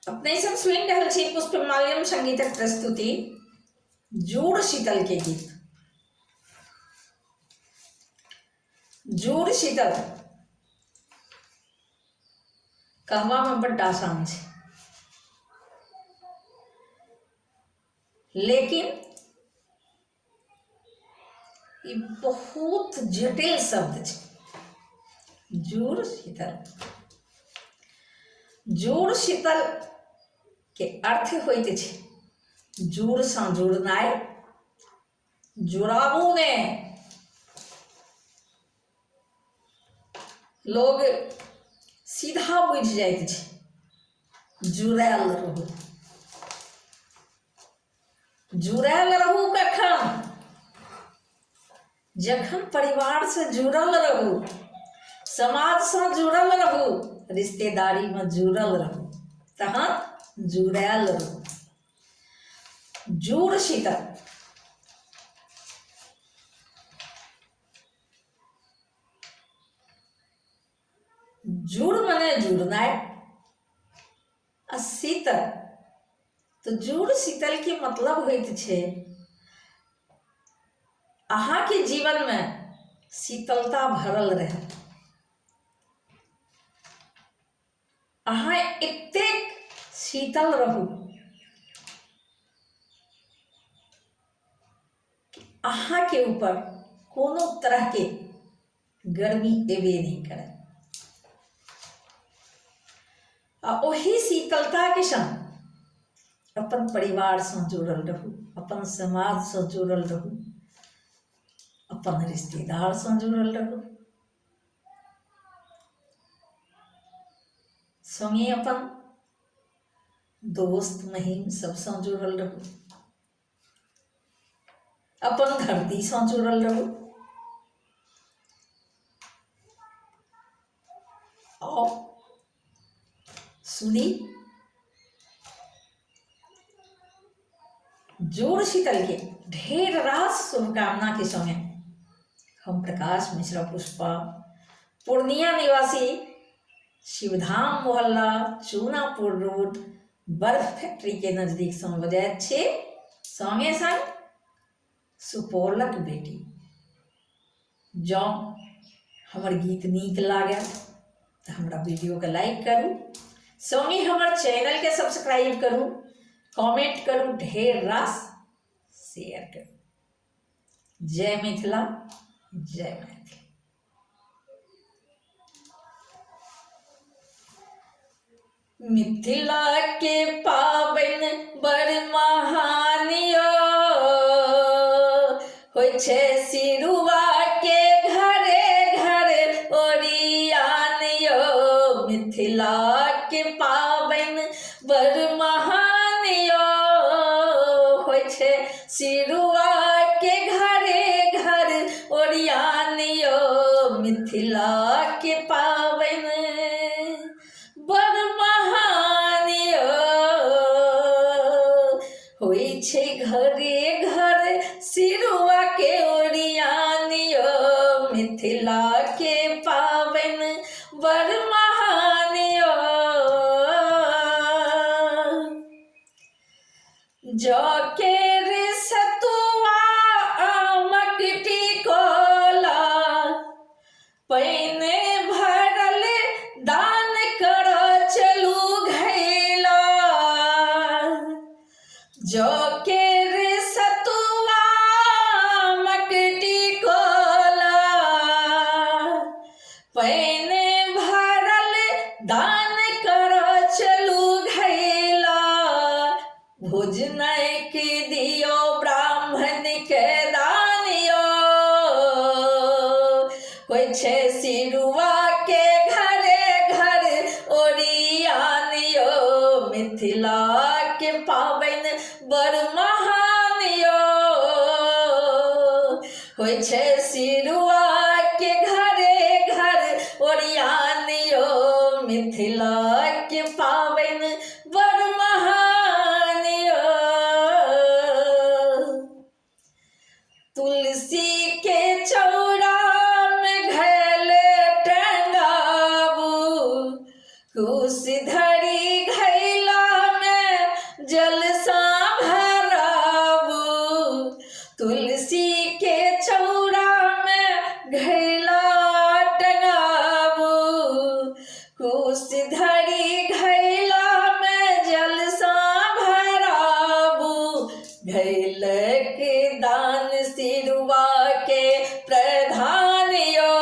अपने सब सुनि रहल छी पुष्पमाल्यम संगीतक प्रस्तुति जुड़ शीतल के गीत। जुड़ शीतल कहवा में बड्ड आसान छै, लेकिन ई बहुत जटिल शब्द छै। जुड़ शीतल, जुड़ शीतल के अर्थ होइत छै जुड़ सँ जुड़नाइ, जुड़ाबू ने। लोग सीधा बुझि जाइत छै जुड़ायल रहू। जुड़ायल रहू कखन? जखन परिवार से जुड़ल रहू, समाज से जुड़ल रहू, रिश्तेदारी में जुड़ल रहू, तहन जुड़ायल रहू। जुड़ शीतल जुड़ मने जुड़नाइ, आ शीतल तो जुड़ शीतल के मतलब होइत छै अहाँ के जीवन में शीतलता भरल रहे। अहाँ एतेक शीतल रहू कि अहाँ के ऊपर कोनो तरह के गर्मी एबे नहीं करे। आ ओही शीतलता के संग अपन परिवार से जुड़ल रहू, अपन समाज से जुड़ल रहू, अपन रिश्तेदार से जुड़ल रहू, संगे अपन दोस्त महीम सब से जुड़ल रहू, अपन धरती से जुड़ल रहू। और सुनी जुड़ शीतल के ढेर रास शुभकामना के संगे हम प्रकाश मिश्रा पुष्पा, पूर्णिया निवासी, शिवधाम मोहल्ला, चूनापुर रोड, बर्फ फैक्ट्री के नजदीक से बजाइत छी। संगे संग सुपौलक बेटी। जँ हमर गीत नीक लागे तो हमरा वीडियो के लाइक करू, संगे हमर चैनल के सब्सक्राइब करू, कमेंट करू, ढेर रास शेयर करू। जय मिथिला, जय मैथिली। मिथिला के पाबनि बड़ महान यो, होइ छै सिरुआ के घरे घरे ओरियान यो। मिथिला के पाबनि बड़ महान यो, होइ छै सिरुआ के घरे घर ओरियान यो। मिथिला के पाबनि बड़ महान यो, होइ छै घरे घर सिरुआ के ओरियान यो। मिथिला के पाबनि बड़ महान यो। जौ के रे सतुआ आमक टिकोला, पहिने भरल दान कर चलू घैला। जौ के रे सतुआ आमक टिकोला, पहिने भरल दान कर चलू घैला। भोज नहीं के दियो ब्राह्मण के दान यो, होइ छै सिरुआ के घरे घर ओरियान यो। मिथिला के पाबनि बड़ महान यो, होइ छै सिरुआ के घरे घर ओरियान यो। मिथिला के पाबनि बड़ महान यो। तुलसी के चौरा में घैले टंगाबू, कुश धरी घैला कुश धरी घैला में जलसा भराबू घैलक दान सिरुआ के प्रधानियो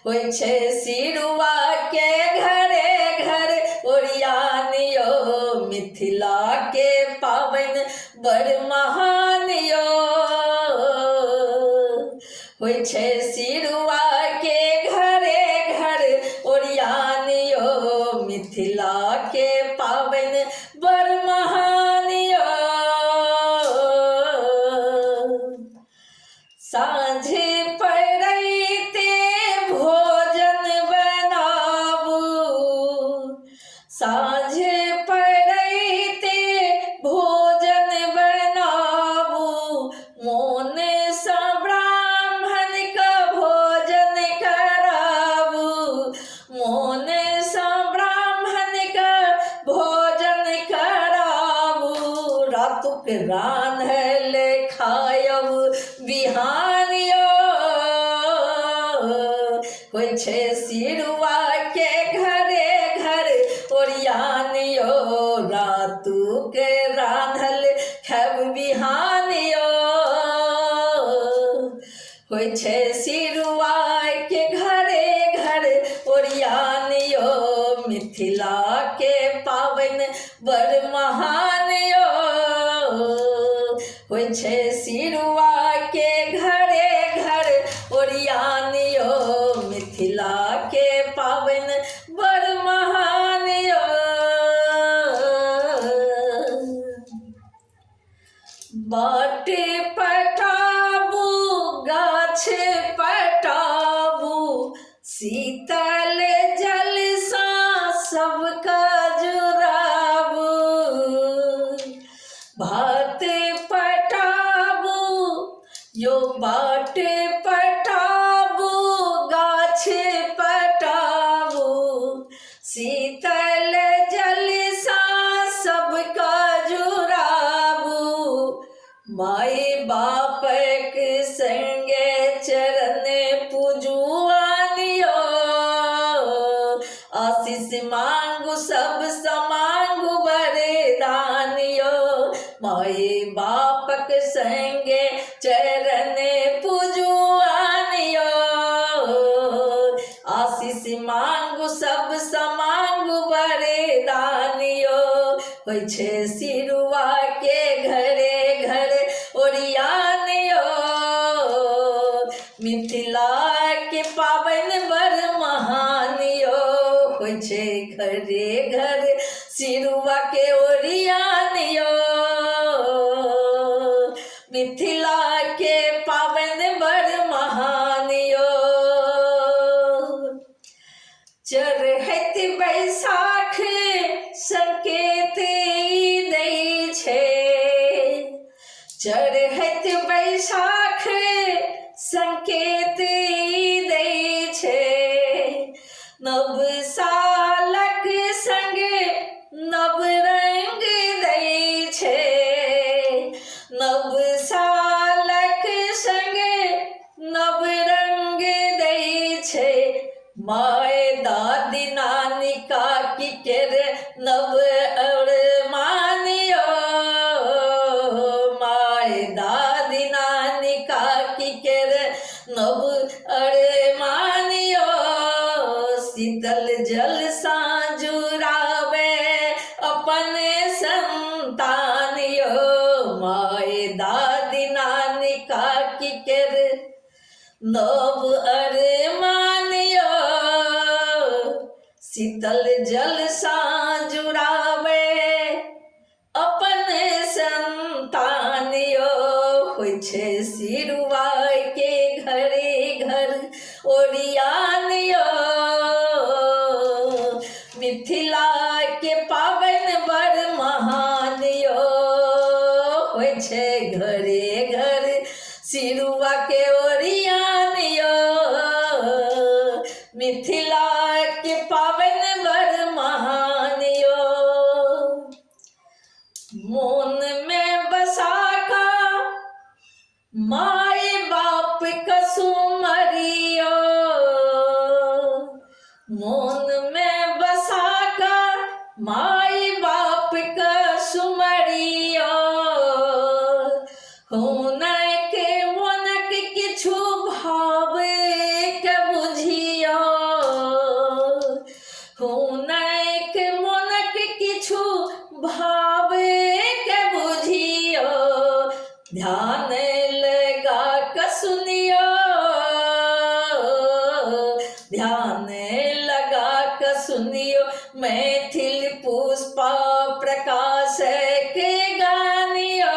होइ छै सिरुआ के घरे घर ओरियानियो मिथिला के पाबनि बड़ महानियो होइ छै सिरुआ के घरे घर ओरियानियो मिथिला के पाबनि बड़ महानियो साँझ पड़ैते भोजन बनाबू साँझ पड़ैते भोजन बनाबू मोन सा ब्राह्मण का भोजन कराबू मोन सा ब्राह्मण का भोजन कराबू रातुक रान्हल खायब बिहानियो होइ छै सिरुआ के घरे घर ओरियानियो रातु के रान्हल खायब बिहानियो होइ छै सिरुआ के घरे घर ओरियानियो मिथिला के पाबनि बड़ महानियो होइ छै सिरुआ के घरे घर ओरियानियो मिथिला के पाबनि बड़ महानियो बाट पटाबू गाछ पटाबू शीतल जल सा सबका जुराबू भात पटाबू यो बाट पटाबू गाछ पटाबू शीतल जल सा सबका जुराबू माई बापक संगे चरण पूजुआनियो आशीष मांगू सब समांगू वरदानियो माई बापक संगे चरण पूजुआनियो आशीष मांगू सब समांगू वरदानियो होइ छै सिरुआ के घरे घर ओरियानियो मिथिला के पाबनि बड़ महानियो होइ छै घरे घर सिरुआ के ओरियानियो मिथिला के पाबनि बड़ महानियो चढ़ैत बैसाख संकेत दै छै चढ़ैत बैसाख संकेत दै छै नव सालक संग नव रंग दै छै नव सालक संग नव रंग दै छै माय दादी नानी काकी केर नव अरमानियो माय दादी नानी काकी केर नव अरमानियो शीतल जल सा जुरावे अपन संतानियो माय दादी नानी काकी केर नव अरमानियो शीतल जल सा जुरावे अपन संतानियो होइ छै सिरुआ के घरे घर ओरियानियो मिथिला के पाबनि बड़ महानियो होइ छै घरे घर सिरुआ के ओरियानियो मिथिला के पाबनि बड़ महानियो मोन में बसा का माय बाप कसुमरियो मोन में बसा कर माई बाप का सुमरिया होने के मनक किछु भावे के बुझिया होने के मनक किछु भावे के बुझिया ध्यान लगा के सुनियो ध्यान लगा के सुनियो मैथिल पुष्पा प्रकाश के गानियो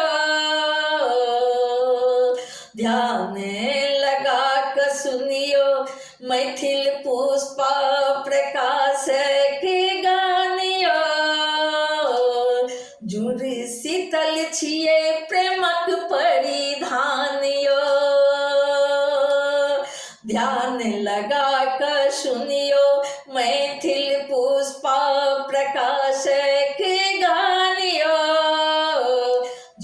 ध्यान लगा के सुनियो मैथिल पुष्पा प्रकाश के गानियो जुड़ शीतल छिए प्रेमक परिधानियो ध्यान लगा कर सुनियो मैथिल पुष्पा प्रकाश के गानियो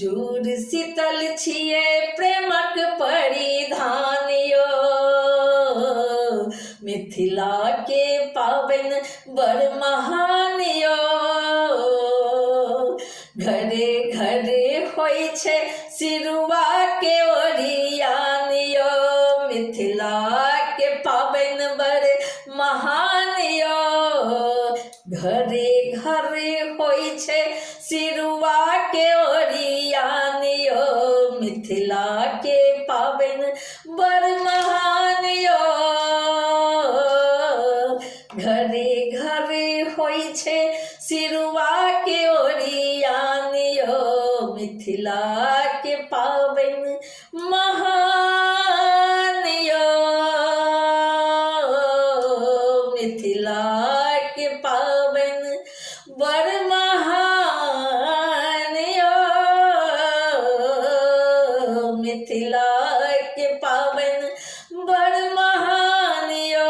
जुड़ शीतल छिए प्रेमक परिधानियो मिथिला के पावन बड़ महानियो घरे घरे होइ छै सिरुआ के ओरियानियो मिथिला के पावन बड़ महानियो घरे घरे होइ छै सिरुआ के ओरियानियो मिथिला के पावन बड़ महानियो घरे घरे होइ छै सिरुआ के ओरियानियो मिथिला के पावन महानियो मिथिला के पावन बड़ महानियो मिथिला के पावन बड़ महानियो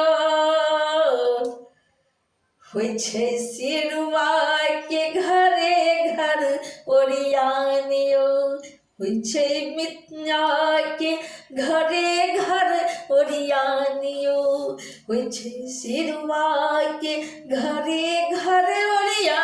होइ छै सिरुआ के घरे घर ओरियानियो होइ छै मिथिला के घरे घर ओरियानियो होइ छै सिरुआ के घरे घर ओरिया